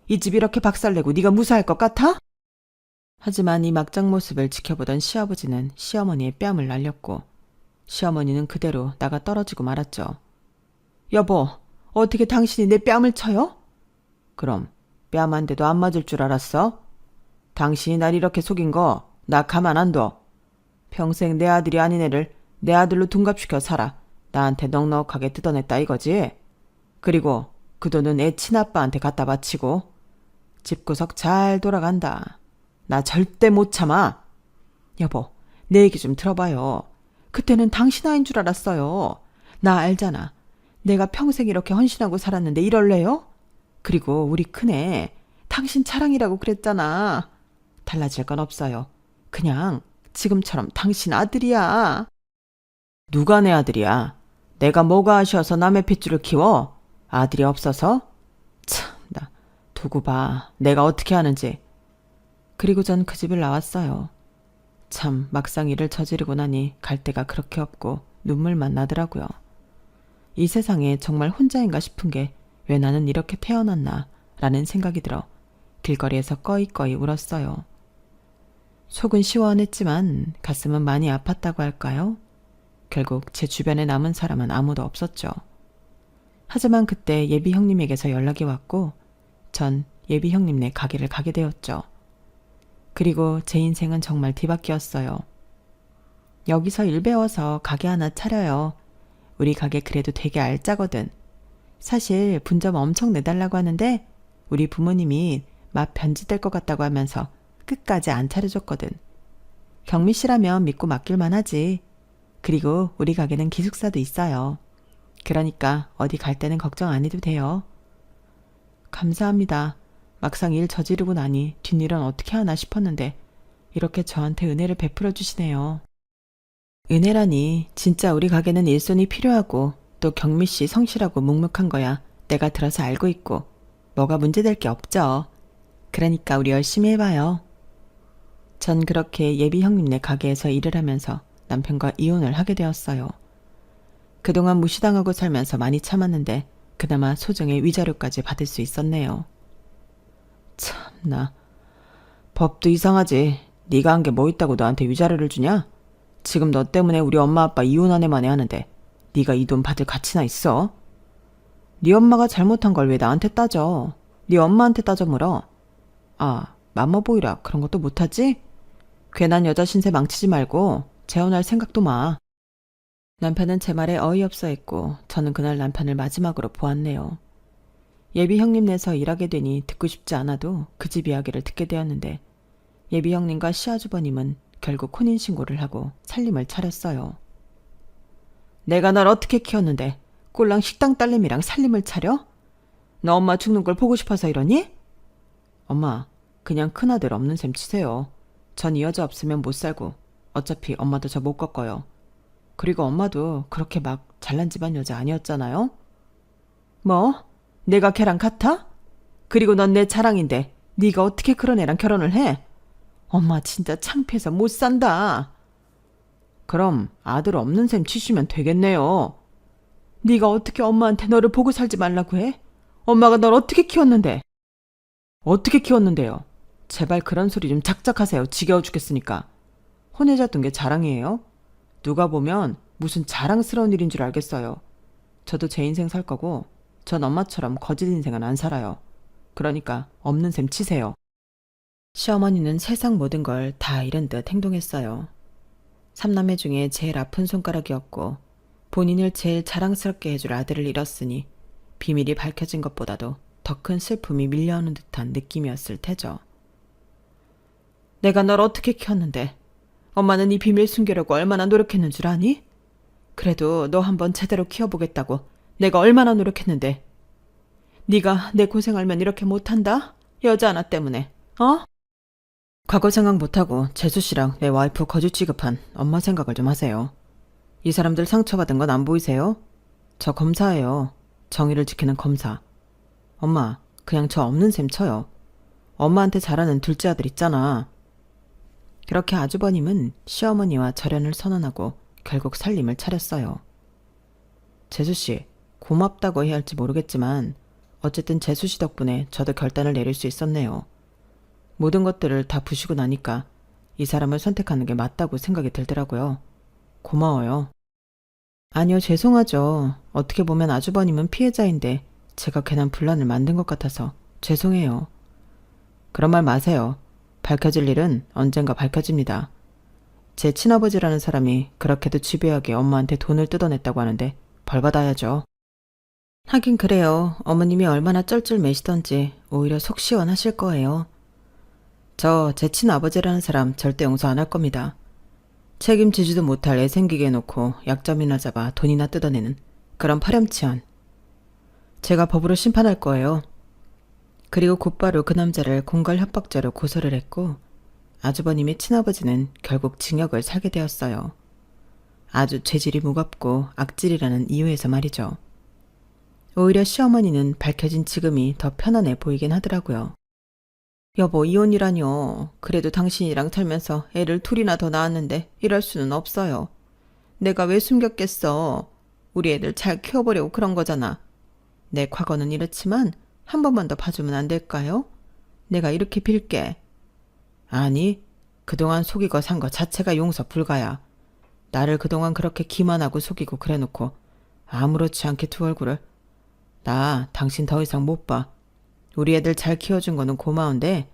Speaker 1: 이 집 이렇게 박살내고 네가 무사할 것 같아? 하지만 이 막장 모습을 지켜보던 시아버지는 시어머니의 뺨을 날렸고 시어머니는 그대로 나가 떨어지고 말았죠. 여보, 어떻게 당신이 내 뺨을 쳐요? 그럼 뺨 한 대도 안 맞을 줄 알았어? 당신이 날 이렇게 속인 거 나 가만 안 둬. 평생 내 아들이 아닌 애를 내 아들로 둔갑시켜 살아 나한테 넉넉하게 뜯어냈다 이거지? 그리고 그 돈은 애 친아빠한테 갖다 바치고 집구석 잘 돌아간다. 나 절대 못 참아. 여보, 내 얘기 좀 들어봐요. 그때는 당신 아인 줄 알았어요. 나 알잖아. 내가 평생 이렇게 헌신하고 살았는데 이럴래요? 그리고 우리 큰애 당신 자랑이라고 그랬잖아. 달라질 건 없어요. 그냥 지금처럼 당신 아들이야. 누가 내 아들이야? 내가 뭐가 아쉬워서 남의 핏줄을 키워? 아들이 없어서? 참나, 두고 봐. 내가 어떻게 하는지. 그리고 전 그 집을 나왔어요. 참 막상 일을 저지르고 나니 갈 데가 그렇게 없고 눈물만 나더라고요. 이 세상에 정말 혼자인가 싶은 게 왜 나는 이렇게 태어났나 라는 생각이 들어 길거리에서 꺼이꺼이 울었어요. 속은 시원했지만 가슴은 많이 아팠다고 할까요? 결국 제 주변에 남은 사람은 아무도 없었죠. 하지만 그때 예비 형님에게서 연락이 왔고 전 예비 형님네 가게를 가게 되었죠. 그리고 제 인생은 정말 뒤바뀌었어요. 여기서 일 배워서 가게 하나 차려요. 우리 가게 그래도 되게 알짜거든. 사실 분점 엄청 내달라고 하는데 우리 부모님이 맛 변질될 것 같다고 하면서 끝까지 안 차려줬거든. 경미 씨라면 믿고 맡길만 하지. 그리고 우리 가게는 기숙사도 있어요. 그러니까 어디 갈 때는 걱정 안 해도 돼요. 감사합니다. 막상 일 저지르고 나니 뒷일은 어떻게 하나 싶었는데 이렇게 저한테 은혜를 베풀어 주시네요. 은혜라니 진짜 우리 가게는 일손이 필요하고 또 경미 씨 성실하고 묵묵한 거야 내가 들어서 알고 있고 뭐가 문제될 게 없죠. 그러니까 우리 열심히 해봐요. 전 그렇게 예비 형님네 가게에서 일을 하면서 남편과 이혼을 하게 되었어요. 그동안 무시당하고 살면서 많이 참았는데 그나마 소정의 위자료까지 받을 수 있었네요. 참나, 법도 이상하지. 네가 한 게 뭐 있다고 너한테 위자료를 주냐? 지금 너 때문에 우리 엄마 아빠 이혼한 애만에 하는데 네가 이 돈 받을 가치나 있어? 네 엄마가 잘못한 걸 왜 나한테 따져? 네 엄마한테 따져 물어. 아, 맘마보이라 그런 것도 못하지? 괜한 여자 신세 망치지 말고 재혼할 생각도 마. 남편은 제 말에 어이없어 했고 저는 그날 남편을 마지막으로 보았네요. 예비 형님네서 일하게 되니 듣고 싶지 않아도 그 집 이야기를 듣게 되었는데 예비 형님과 시아주버님은 결국 혼인신고를 하고 살림을 차렸어요. 내가 널 어떻게 키웠는데 꼴랑 식당 딸내미랑 살림을 차려? 너 엄마 죽는 걸 보고 싶어서 이러니? 엄마, 그냥 큰아들 없는 셈 치세요. 전 이 여자 없으면 못 살고 어차피 엄마도 저 못 꺾어요. 그리고 엄마도 그렇게 막 잘난 집안 여자 아니었잖아요? 뭐? 내가 걔랑 같아? 그리고 넌 내 자랑인데 네가 어떻게 그런 애랑 결혼을 해? 엄마 진짜 창피해서 못 산다. 그럼 아들 없는 셈 치시면 되겠네요. 네가 어떻게 엄마한테 너를 보고 살지 말라고 해? 엄마가 널 어떻게 키웠는데? 어떻게 키웠는데요? 제발 그런 소리 좀 작작하세요. 지겨워 죽겠으니까. 혼외자 둔 게 자랑이에요? 누가 보면 무슨 자랑스러운 일인 줄 알겠어요. 저도 제 인생 살 거고 전 엄마처럼 거짓 인생은 안 살아요. 그러니까 없는 셈 치세요. 시어머니는 세상 모든 걸 다 잃은 듯 행동했어요. 삼남매 중에 제일 아픈 손가락이었고 본인을 제일 자랑스럽게 해줄 아들을 잃었으니 비밀이 밝혀진 것보다도 더 큰 슬픔이 밀려오는 듯한 느낌이었을 테죠. 내가 널 어떻게 키웠는데 엄마는 이 비밀 숨기려고 얼마나 노력했는 줄 아니? 그래도 너 한번 제대로 키워보겠다고 내가 얼마나 노력했는데. 네가 내 고생 알면 이렇게 못한다? 여자 하나 때문에, 어? 과거 생각 못하고 재수 씨랑 내 와이프 거지 취급한 엄마 생각을 좀 하세요. 이 사람들 상처받은 건 안 보이세요? 저 검사예요. 정의를 지키는 검사. 엄마, 그냥 저 없는 셈 쳐요. 엄마한테 잘하는 둘째 아들 있잖아. 그렇게 아주버님은 시어머니와 절연을 선언하고 결국 살림을 차렸어요. 재수씨, 고맙다고 해야 할지 모르겠지만 어쨌든 재수씨 덕분에 저도 결단을 내릴 수 있었네요. 모든 것들을 다 부시고 나니까 이 사람을 선택하는 게 맞다고 생각이 들더라고요. 고마워요. 아니요, 죄송하죠. 어떻게 보면 아주버님은 피해자인데 제가 괜한 분란을 만든 것 같아서 죄송해요. 그런 말 마세요. 밝혀질 일은 언젠가 밝혀집니다. 제 친아버지라는 사람이 그렇게도 집요하게 엄마한테 돈을 뜯어냈다고 하는데 벌 받아야죠. 하긴 그래요. 어머님이 얼마나 쩔쩔매시던지 오히려 속 시원하실 거예요. 저 제 친아버지라는 사람 절대 용서 안 할 겁니다. 책임지지도 못할 애 생기게 해놓고 약점이나 잡아 돈이나 뜯어내는 그런 파렴치한. 제가 법으로 심판할 거예요. 그리고 곧바로 그 남자를 공갈 협박죄로 고소를 했고 아주버님의 친아버지는 결국 징역을 살게 되었어요. 아주 죄질이 무겁고 악질이라는 이유에서 말이죠. 오히려 시어머니는 밝혀진 지금이 더 편안해 보이긴 하더라고요. 여보, 이혼이라뇨. 그래도 당신이랑 살면서 애를 둘이나 더 낳았는데 이럴 수는 없어요. 내가 왜 숨겼겠어. 우리 애들 잘 키워보려고 그런 거잖아. 내 과거는 이렇지만 한 번만 더 봐주면 안 될까요? 내가 이렇게 빌게. 아니, 그동안 속이고 산 거 자체가 용서 불가야. 나를 그동안 그렇게 기만하고 속이고 그래놓고 아무렇지 않게 두 얼굴을. 나 당신 더 이상 못 봐. 우리 애들 잘 키워준 거는 고마운데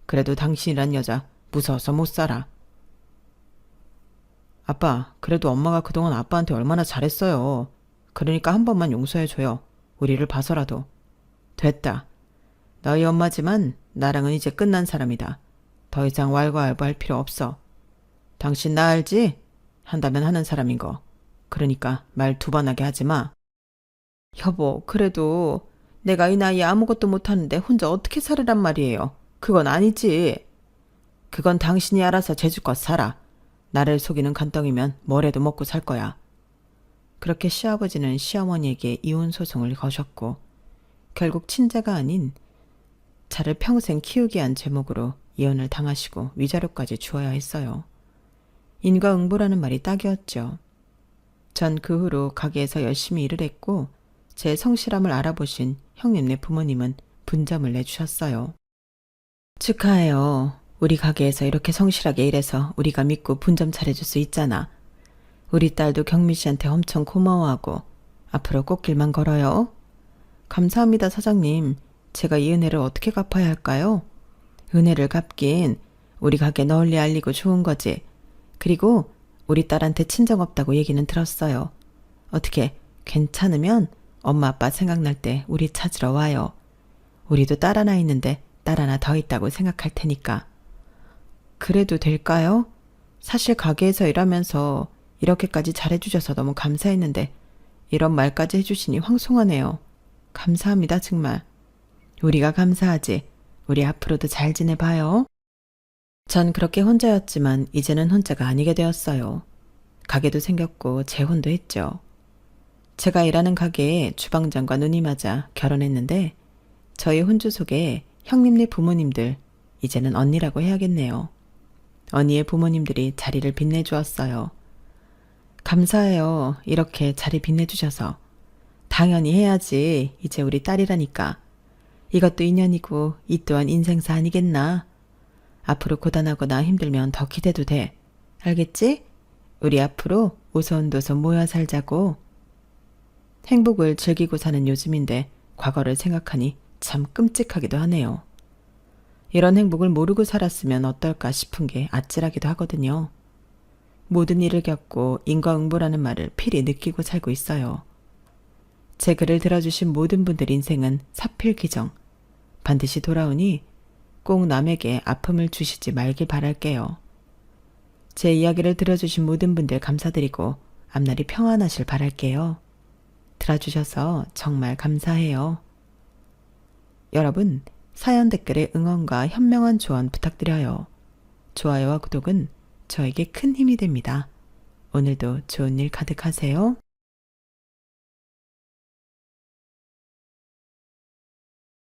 Speaker 1: 그래도 당신이란 여자 무서워서 못 살아. 아빠, 그래도 엄마가 그동안 아빠한테 얼마나 잘했어요. 그러니까 한 번만 용서해줘요. 우리를 봐서라도. 됐다. 너희 엄마지만 나랑은 이제 끝난 사람이다. 더 이상 왈가왈부할 필요 없어. 당신 나 알지? 한다면 하는 사람인 거. 그러니까 말 두 번 하게 하지 마. 여보, 그래도 내가 이 나이에 아무것도 못하는데 혼자 어떻게 살으란 말이에요. 그건 아니지. 그건 당신이 알아서 제주껏 살아. 나를 속이는 간덩이면 뭐래도 먹고 살 거야. 그렇게 시아버지는 시어머니에게 이혼 소송을 거셨고 결국 친자가 아닌 자를 평생 키우게 한 제목으로 이혼을 당하시고 위자료까지 주어야 했어요. 인과응보라는 말이 딱이었죠. 전 그 후로 가게에서 열심히 일을 했고 제 성실함을 알아보신 형님네 부모님은 분점을 내주셨어요. 축하해요. 우리 가게에서 이렇게 성실하게 일해서 우리가 믿고 분점 차려줄 수 있잖아. 우리 딸도 경미 씨한테 엄청 고마워하고 앞으로 꽃길만 걸어요. 감사합니다, 사장님. 제가 이 은혜를 어떻게 갚아야 할까요? 은혜를 갚긴 우리 가게 널리 알리고 좋은 거지. 그리고 우리 딸한테 친정 없다고 얘기는 들었어요. 어떻게 괜찮으면 엄마 아빠 생각날 때 우리 찾으러 와요. 우리도 딸 하나 있는데 딸 하나 더 있다고 생각할 테니까. 그래도 될까요? 사실 가게에서 일하면서 이렇게까지 잘해주셔서 너무 감사했는데 이런 말까지 해주시니 황송하네요. 감사합니다, 정말. 우리가 감사하지. 우리 앞으로도 잘 지내봐요. 전 그렇게 혼자였지만 이제는 혼자가 아니게 되었어요. 가게도 생겼고 재혼도 했죠. 제가 일하는 가게에 주방장과 눈이 맞아 결혼했는데 저희 혼주 속에 형님네 부모님들, 이제는 언니라고 해야겠네요. 언니의 부모님들이 자리를 빛내주었어요. 감사해요. 이렇게 자리 빛내주셔서. 당연히 해야지. 이제 우리 딸이라니까. 이것도 인연이고 이 또한 인생사 아니겠나. 앞으로 고단하거나 힘들면 더 기대도 돼. 알겠지? 우리 앞으로 오손도손 모여 살자고. 행복을 즐기고 사는 요즘인데 과거를 생각하니 참 끔찍하기도 하네요. 이런 행복을 모르고 살았으면 어떨까 싶은 게 아찔하기도 하거든요. 모든 일을 겪고 인과응보라는 말을 필히 느끼고 살고 있어요. 제 글을 들어주신 모든 분들 인생은 사필귀정. 반드시 돌아오니 꼭 남에게 아픔을 주시지 말길 바랄게요. 제 이야기를 들어주신 모든 분들 감사드리고 앞날이 평안하실 바랄게요. 들어주셔서 정말 감사해요. 여러분, 사연 댓글에 응원과 현명한 조언 부탁드려요. 좋아요와 구독은 저에게 큰 힘이 됩니다. 오늘도 좋은 일 가득하세요.